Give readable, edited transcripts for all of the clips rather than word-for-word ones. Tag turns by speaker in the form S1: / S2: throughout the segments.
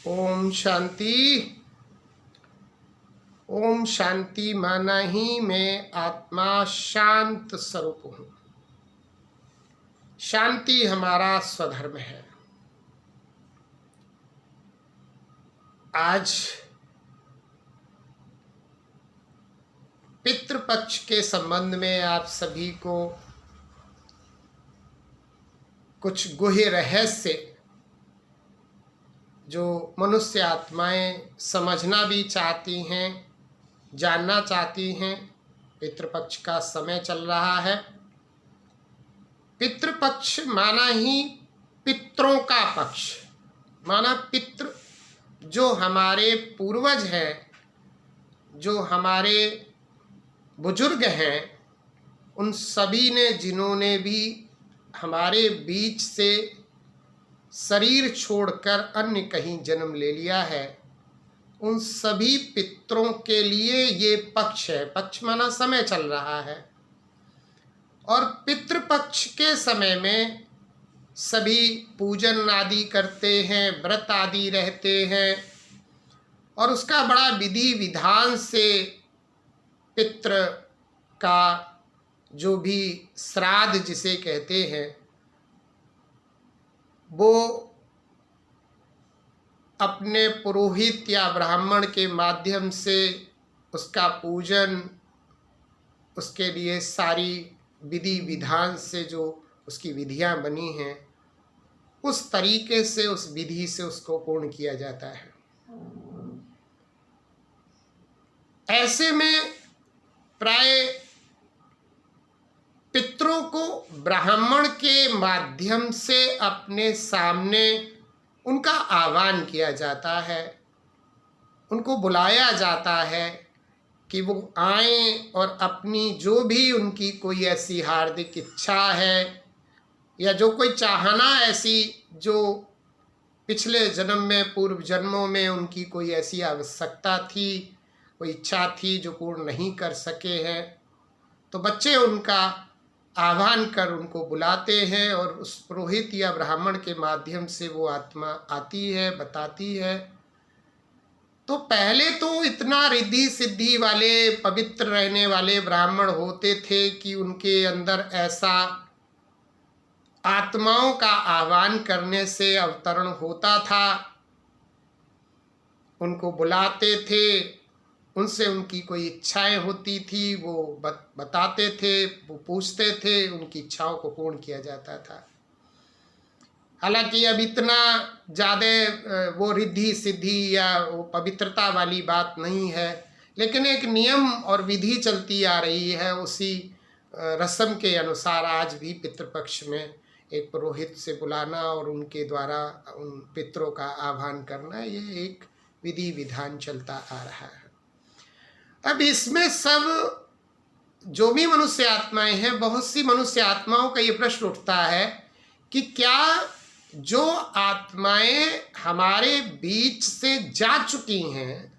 S1: ओम शांति। ओम शांति माना ही मैं आत्मा शांत स्वरूप हूँ। शांति हमारा स्वधर्म है। आज पितृपक्ष के संबंध में आप सभी को कुछ गुह्य रहस्य जो मनुष्य आत्माएं समझना भी चाहती हैं, जानना चाहती हैं। पितृपक्ष का समय चल रहा है। पितृपक्ष माना ही पितरों का पक्ष, माना पितृ जो हमारे पूर्वज हैं, जो हमारे बुजुर्ग हैं, उन सभी ने जिन्होंने भी हमारे बीच से शरीर छोड़कर अन्य कहीं जन्म ले लिया है, उन सभी पितरों के लिए ये पक्ष है। पक्ष माना समय चल रहा है। और पितृपक्ष के समय में सभी पूजन आदि करते हैं, व्रत आदि रहते हैं और उसका बड़ा विधि विधान से पितृ का जो भी श्राद्ध जिसे कहते हैं वो अपने पुरोहित या ब्राह्मण के माध्यम से उसका पूजन, उसके लिए सारी विधि विधान से जो उसकी विधियां बनी हैं उस तरीके से, उस विधि से उसको पूर्ण किया जाता है। ऐसे में प्राय पितरों को ब्राह्मण के माध्यम से अपने सामने उनका आह्वान किया जाता है, उनको बुलाया जाता है कि वो आएं और अपनी जो भी उनकी कोई ऐसी हार्दिक इच्छा है या जो कोई चाहना ऐसी जो पिछले जन्म में, पूर्व जन्मों में उनकी कोई ऐसी आवश्यकता थी, कोई इच्छा थी जो पूर्ण नहीं कर सके हैं, तो बच्चे उनका आह्वान कर उनको बुलाते हैं और उस पुरोहित या ब्राह्मण के माध्यम से वो आत्मा आती है, बताती है। तो पहले तो इतना रिद्धि सिद्धि वाले, पवित्र रहने वाले ब्राह्मण होते थे कि उनके अंदर ऐसा आत्माओं का आह्वान करने से अवतरण होता था। उनको बुलाते थे, उनसे उनकी कोई इच्छाएं होती थी, वो बताते थे, वो पूछते थे, उनकी इच्छाओं को पूर्ण किया जाता था। हालांकि अब इतना ज़्यादा वो रिद्धि सिद्धि या वो पवित्रता वाली बात नहीं है, लेकिन एक नियम और विधि चलती आ रही है। उसी रस्म के अनुसार आज भी पितृपक्ष में एक पुरोहित से बुलाना और उनके द्वारा उन पितरों का आह्वान करना, ये एक विधि विधान चलता आ रहा है। अब इसमें सब जो भी मनुष्य आत्माएं हैं, बहुत सी मनुष्य आत्माओं का ये प्रश्न उठता है कि क्या जो आत्माएं हमारे बीच से जा चुकी हैं,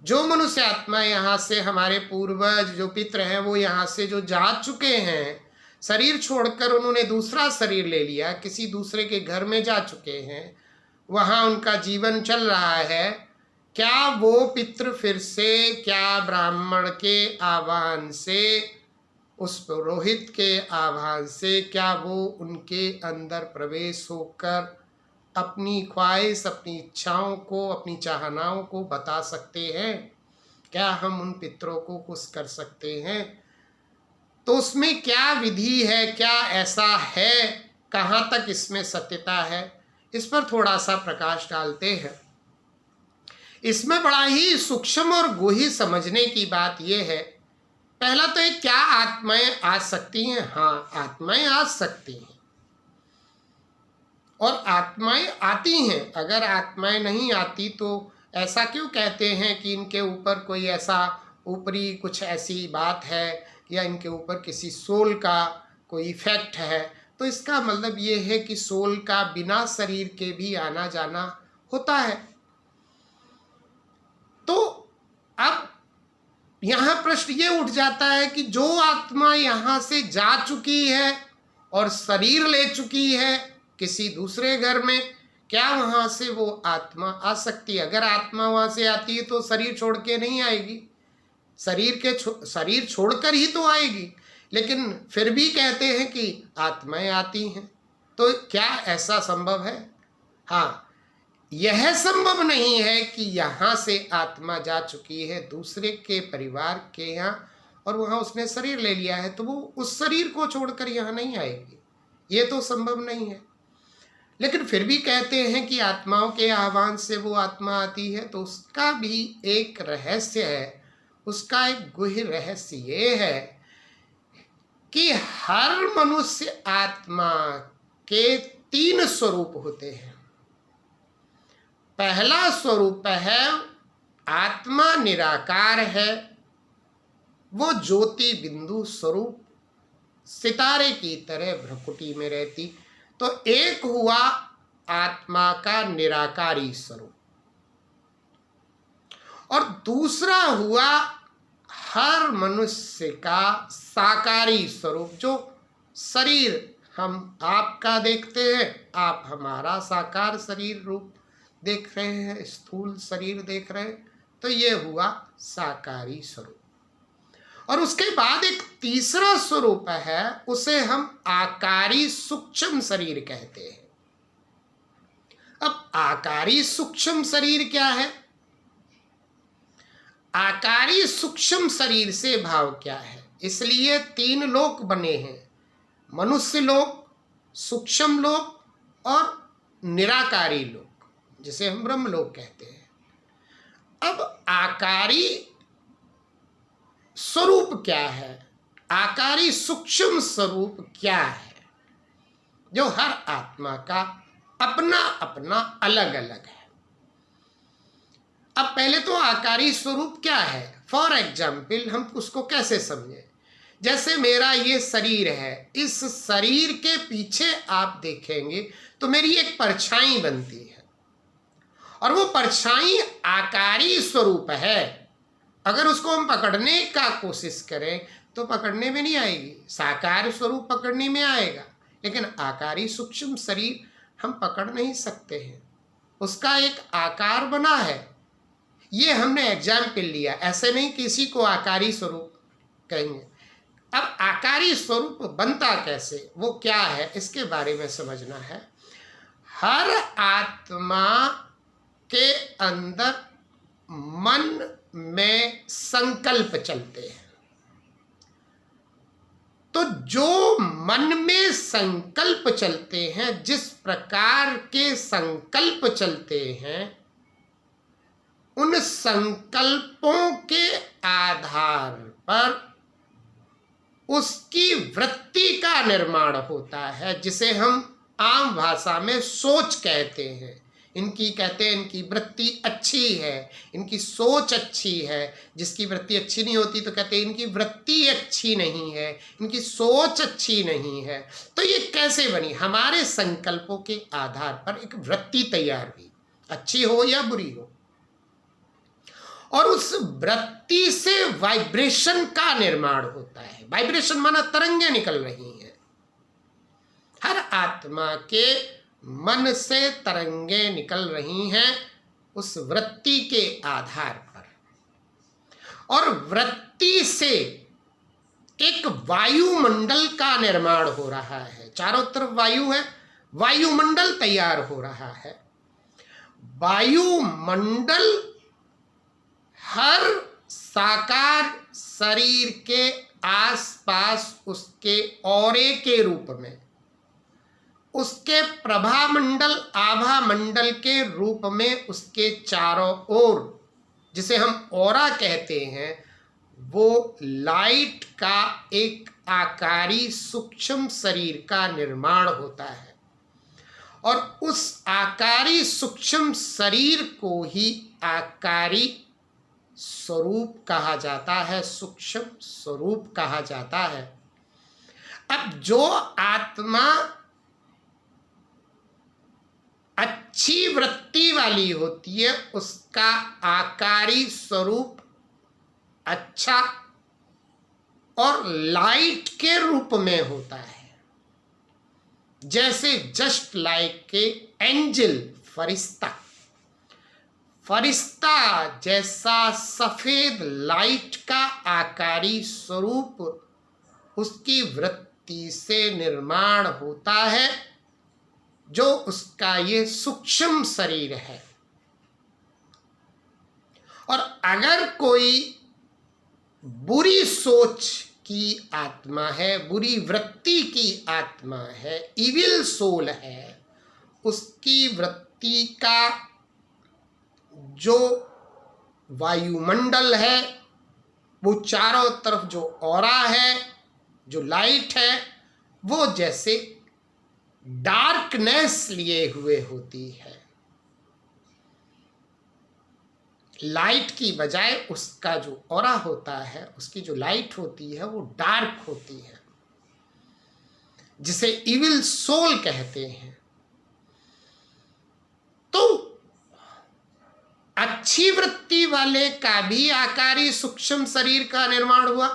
S1: जो मनुष्य आत्माएं यहाँ से, हमारे पूर्वज जो पितृ हैं वो यहाँ से जो जा चुके हैं, शरीर छोड़कर उन्होंने दूसरा शरीर ले लिया, किसी दूसरे के घर में जा चुके हैं, वहाँ उनका जीवन चल रहा है, क्या वो पितृ फिर से, क्या ब्राह्मण के आह्वान से, उस पुरोहित के आह्वान से, क्या वो उनके अंदर प्रवेश होकर अपनी ख्वाहिश, अपनी इच्छाओं को, अपनी चाहनाओं को बता सकते हैं? क्या हम उन पितरों को खुश कर सकते हैं? तो उसमें क्या विधि है, क्या ऐसा है, कहाँ तक इसमें सत्यता है, इस पर थोड़ा सा प्रकाश डालते हैं। इसमें बड़ा ही सूक्ष्म और गूढ़ समझने की बात यह है, पहला तो एक, क्या आत्माएं आ सकती हैं? हाँ, आत्माएं आ सकती हैं और आत्माएं आती हैं। अगर आत्माएं नहीं आती तो ऐसा क्यों कहते हैं कि इनके ऊपर कोई ऐसा ऊपरी कुछ ऐसी बात है या इनके ऊपर किसी सोल का कोई इफेक्ट है? तो इसका मतलब ये है कि सोल का बिना शरीर के भी आना जाना होता है। तो अब यहाँ प्रश्न ये उठ जाता है कि जो आत्मा यहाँ से जा चुकी है और शरीर ले चुकी है किसी दूसरे घर में, क्या वहां से वो आत्मा आ सकती है? अगर आत्मा वहां से आती है तो शरीर छोड़ के नहीं आएगी, शरीर छोड़कर ही तो आएगी। लेकिन फिर भी कहते हैं कि आत्माएं आती हैं, तो क्या ऐसा संभव है? हाँ, यह संभव नहीं है कि यहाँ से आत्मा जा चुकी है दूसरे के परिवार के यहाँ और वहाँ उसने शरीर ले लिया है तो वो उस शरीर को छोड़कर यहाँ नहीं आएगी, ये तो संभव नहीं है। लेकिन फिर भी कहते हैं कि आत्माओं के आह्वान से वो आत्मा आती है, तो उसका भी एक रहस्य है। उसका एक गुह्य रहस्य ये है कि हर मनुष्य आत्मा के 3 स्वरूप होते हैं। पहला स्वरूप है आत्मा निराकार है, वो ज्योति बिंदु स्वरूप सितारे की तरह भ्रकुटी में रहती। तो एक हुआ आत्मा का निराकारी स्वरूप, और दूसरा हुआ हर मनुष्य का साकारी स्वरूप, जो शरीर हम आपका देखते हैं, आप हमारा साकार शरीर रूप देख रहे हैं, स्थूल शरीर देख रहे हैं, तो ये हुआ साकारी स्वरूप। और उसके बाद एक तीसरा स्वरूप है, उसे हम आकारी सूक्ष्म शरीर कहते हैं। अब आकारी सूक्ष्म शरीर क्या है? आकारी सूक्ष्म शरीर से भाव क्या है? इसलिए 3 लोक बने हैं, मनुष्य लोक, सूक्ष्म लोक और निराकारी लोक, जिसे हम ब्रह्म लोक कहते हैं। अब आकारी स्वरूप क्या है, आकारी सूक्ष्म स्वरूप क्या है, जो हर आत्मा का अपना अपना अलग अलग है। अब पहले तो आकारी स्वरूप क्या है, फॉर एग्जाम्पल हम उसको कैसे समझें? जैसे मेरा ये शरीर है, इस शरीर के पीछे आप देखेंगे तो मेरी एक परछाई बनती है, और वो परछाई आकारी स्वरूप है। अगर उसको हम पकड़ने का कोशिश करें तो पकड़ने में नहीं आएगी, साकार स्वरूप पकड़ने में आएगा, लेकिन आकारी सूक्ष्म शरीर हम पकड़ नहीं सकते हैं। उसका एक आकार बना है, ये हमने एग्जाम्पल लिया, ऐसे नहीं किसी को आकारी स्वरूप कहेंगे। अब आकारी स्वरूप बनता कैसे, वो क्या है, इसके बारे में समझना है। हर आत्मा के अंदर मन में संकल्प चलते हैं, तो जो मन में संकल्प चलते हैं, जिस प्रकार के संकल्प चलते हैं, उन संकल्पों के आधार पर उसकी वृत्ति का निर्माण होता है, जिसे हम आम भाषा में सोच कहते हैं। इनकी कहते हैं इनकी वृत्ति अच्छी है, इनकी सोच अच्छी है। जिसकी वृत्ति अच्छी नहीं होती तो कहते हैं इनकी वृत्ति अच्छी नहीं है, इनकी सोच अच्छी नहीं है। तो ये कैसे बनी? हमारे संकल्पों के आधार पर एक वृत्ति तैयार हुई, अच्छी हो या बुरी हो, और उस वृत्ति से वाइब्रेशन का निर्माण होता है। वाइब्रेशन माना तरंगे निकल रही हैं। हर आत्मा के मन से तरंगे निकल रही हैं उस वृत्ति के आधार पर, और वृत्ति से एक वायुमंडल का निर्माण हो रहा है। चारों तरफ वायु है, वायुमंडल तैयार हो रहा है। वायुमंडल हर साकार शरीर के आसपास उसके औरे के रूप में, उसके प्रभा मंडल, आभा मंडल के रूप में उसके चारों ओर, जिसे हम ऑरा कहते हैं, वो लाइट का एक आकारी सूक्ष्म शरीर का निर्माण होता है। और उस आकारी सूक्ष्म शरीर को ही आकारी स्वरूप कहा जाता है, सूक्ष्म स्वरूप कहा जाता है। अब जो आत्मा अच्छी वृत्ति वाली होती है, उसका आकारी स्वरूप अच्छा और लाइट के रूप में होता है। जैसे जस्ट लाइक के एंजल फरिश्ता। फरिश्ता जैसा सफेद लाइट का आकारी स्वरूप उसकी वृत्ति से निर्माण होता है, जो उसका ये सूक्ष्म शरीर है। और अगर कोई बुरी सोच की आत्मा है, बुरी वृत्ति की आत्मा है, इविल सोल है, उसकी वृत्ति का जो वायुमंडल है, वो चारों तरफ जो ऑरा है, जो लाइट है, वो जैसे डार्कनेस लिए हुए होती है। लाइट की बजाय उसका जो ऑरा होता है, उसकी जो लाइट होती है, वो डार्क होती है, जिसे इविल सोल कहते हैं। तो अच्छी वृत्ति वाले का भी आकारी सूक्ष्म शरीर का निर्माण हुआ,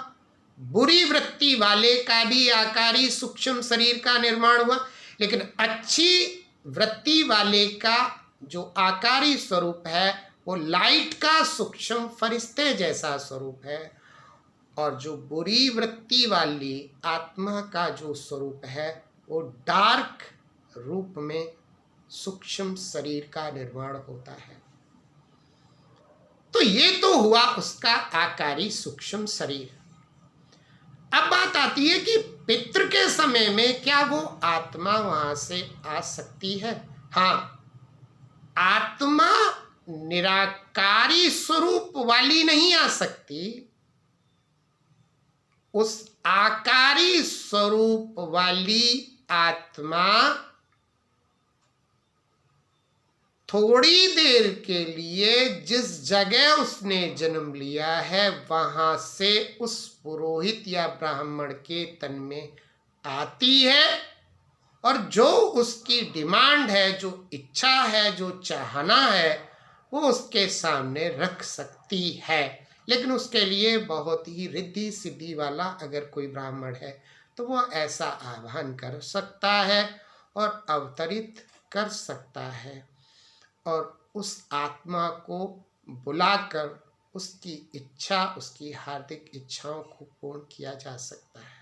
S1: बुरी वृत्ति वाले का भी आकारी सूक्ष्म शरीर का निर्माण हुआ, लेकिन अच्छी वृत्ति वाले का जो आकारी स्वरूप है वो लाइट का सूक्ष्म फरिश्ते जैसा स्वरूप है, और जो बुरी वृत्ति वाली आत्मा का जो स्वरूप है वो डार्क रूप में सूक्ष्म शरीर का निर्माण होता है। तो ये तो हुआ उसका आकारी सूक्ष्म शरीर। अब बात आती है कि पितृ के समय में क्या वो आत्मा वहां से आ सकती है? हाँ, आत्मा निराकारी स्वरूप वाली नहीं आ सकती, उस आकारी स्वरूप वाली आत्मा थोड़ी देर के लिए जिस जगह उसने जन्म लिया है वहां से उस पुरोहित या ब्राह्मण के तन में आती है, और जो उसकी डिमांड है, जो इच्छा है, जो चाहना है, वो उसके सामने रख सकती है। लेकिन उसके लिए बहुत ही रिद्धि सिद्धि वाला अगर कोई ब्राह्मण है तो वो ऐसा आह्वान कर सकता है और अवतरित कर सकता है, और उस आत्मा को बुलाकर उसकी इच्छा, उसकी हार्दिक इच्छाओं को पूर्ण किया जा सकता है।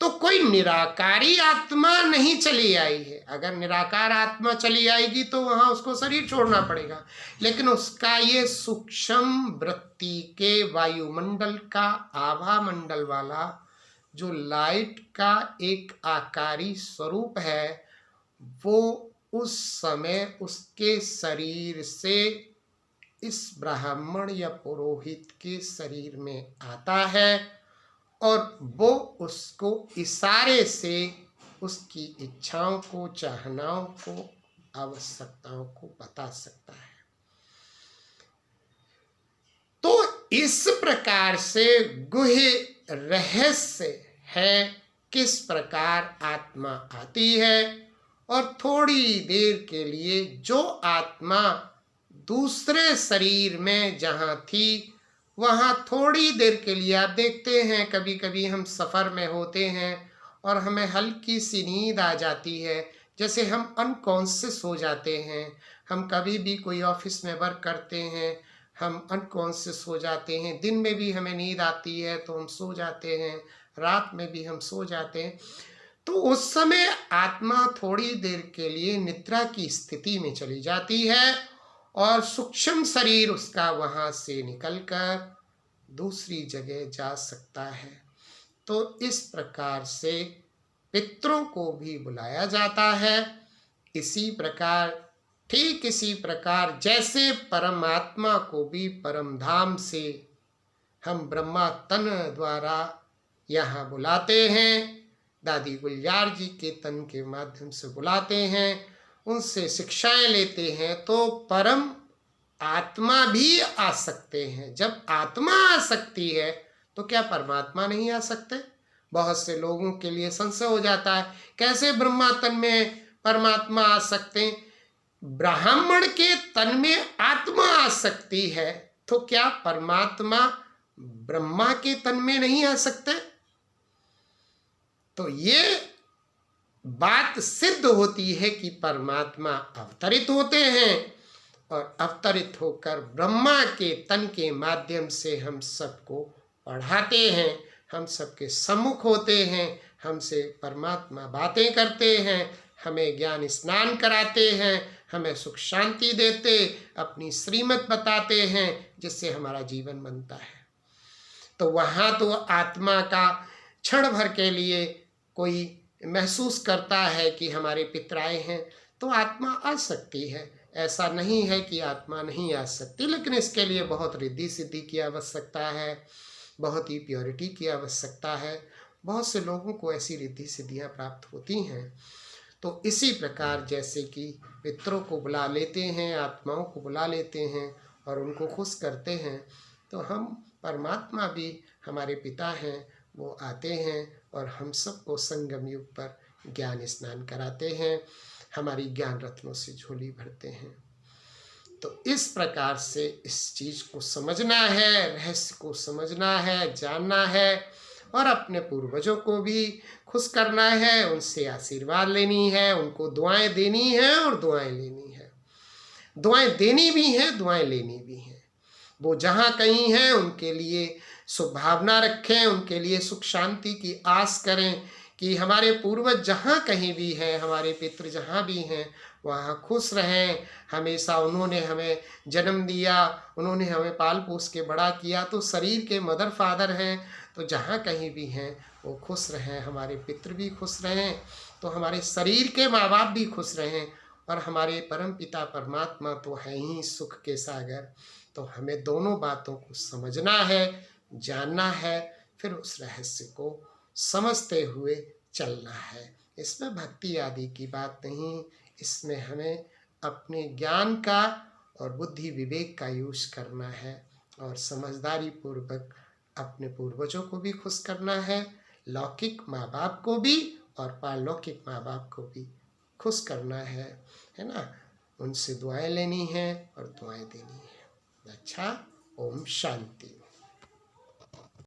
S1: तो कोई निराकारी आत्मा नहीं चली आई है। अगर निराकार आत्मा चली आएगी तो वहां उसको शरीर छोड़ना पड़ेगा, लेकिन उसका ये सूक्ष्म वृत्ति के वायुमंडल का आभा मंडल वाला जो लाइट का एक आकारी स्वरूप है, वो उस समय उसके शरीर से इस ब्राह्मण या पुरोहित के शरीर में आता है, और वो उसको इशारे से उसकी इच्छाओं को, चाहनाओं को, आवश्यकताओं को बता सकता है। तो इस प्रकार से गुह्य रहस्य है किस प्रकार आत्मा आती है, और थोड़ी देर के लिए जो आत्मा दूसरे शरीर में जहाँ थी वहाँ थोड़ी देर के लिए, आप देखते हैं कभी कभी हम सफ़र में होते हैं और हमें हल्की सी नींद आ जाती है, जैसे हम अनकॉन्शियस हो जाते हैं। हम कभी भी कोई ऑफिस में वर्क करते हैं, हम अनकॉन्शियस हो जाते हैं। दिन में भी हमें नींद आती है तो हम सो जाते हैं, रात में भी हम सो जाते हैं। तो उस समय आत्मा थोड़ी देर के लिए निद्रा की स्थिति में चली जाती है, और सूक्ष्म शरीर उसका वहाँ से निकलकर दूसरी जगह जा सकता है। तो इस प्रकार से पितरों को भी बुलाया जाता है। इसी प्रकार, ठीक इसी प्रकार जैसे परमात्मा को भी परम धाम से हम ब्रह्मा तन द्वारा यहाँ बुलाते हैं, दादी गुलजार जी के तन के माध्यम से बुलाते हैं, उनसे शिक्षाएं लेते हैं, तो परम आत्मा भी आ सकते हैं। जब आत्मा आ सकती है तो क्या परमात्मा नहीं आ सकते? बहुत से लोगों के लिए संशय हो जाता है, कैसे ब्रह्मा तन में परमात्मा आ सकते हैं? ब्राह्मण के तन में आत्मा आ सकती है, तो क्या परमात्मा ब्रह्मा के तन में नहीं आ सकते? तो ये बात सिद्ध होती है कि परमात्मा अवतरित होते हैं और अवतरित होकर ब्रह्मा के तन के माध्यम से हम सबको पढ़ाते हैं, हम सबके सम्मुख होते हैं, हमसे परमात्मा बातें करते हैं, हमें ज्ञान स्नान कराते हैं, हमें सुख शांति देते, अपनी श्रीमत बताते हैं, जिससे हमारा जीवन बनता है। तो वहाँ तो आत्मा का क्षण भर के लिए कोई महसूस करता है कि हमारे पितर आए हैं तो आत्मा आ सकती है, ऐसा नहीं है कि आत्मा नहीं आ सकती, लेकिन इसके लिए बहुत रिद्धि सिद्धि की आवश्यकता है, बहुत ही प्योरिटी की आवश्यकता है। बहुत से लोगों को ऐसी रिद्धि सिद्धियाँ प्राप्त होती हैं। तो इसी प्रकार जैसे कि पितरों को बुला लेते हैं, आत्माओं को बुला लेते हैं और उनको खुश करते हैं, तो हम परमात्मा भी हमारे पिता हैं, वो आते हैं और हम सबको संगम युग पर ज्ञान स्नान कराते हैं, हमारी ज्ञान रत्नों से झोली भरते हैं। तो इस प्रकार से इस चीज़ को समझना है, रहस्य को समझना है, जानना है और अपने पूर्वजों को भी खुश करना है, उनसे आशीर्वाद लेनी है, उनको दुआएं देनी है और दुआएं लेनी है। दुआएं देनी भी हैं, दुआएं लेनी भी हैं। वो जहाँ कहीं हैं उनके लिए शुभ भावना रखें, उनके लिए सुख शांति की आस करें कि हमारे पूर्वज जहाँ कहीं भी हैं, हमारे पितृ जहाँ भी हैं, वहाँ खुश रहें। हमेशा उन्होंने हमें जन्म दिया, उन्होंने हमें पाल पोस के बड़ा किया, तो शरीर के मदर फादर हैं, तो जहाँ कहीं भी हैं वो खुश रहें, हमारे पितृ भी खुश रहें, तो हमारे शरीर के माँ बाप भी खुश रहें और हमारे परम पिता परमात्मा तो हैं ही सुख के सागर। तो हमें दोनों बातों को समझना है, जानना है, फिर उस रहस्य को समझते हुए चलना है। इसमें भक्ति आदि की बात नहीं, इसमें हमें अपने ज्ञान का और बुद्धि विवेक का यूज करना है और समझदारी पूर्वक अपने पूर्वजों को भी खुश करना है, लौकिक माँ बाप को भी और पारलौकिक माँ बाप को भी खुश करना है ना। उनसे दुआएं लेनी है और दुआएं देनी है। अच्छा, ओम शांति।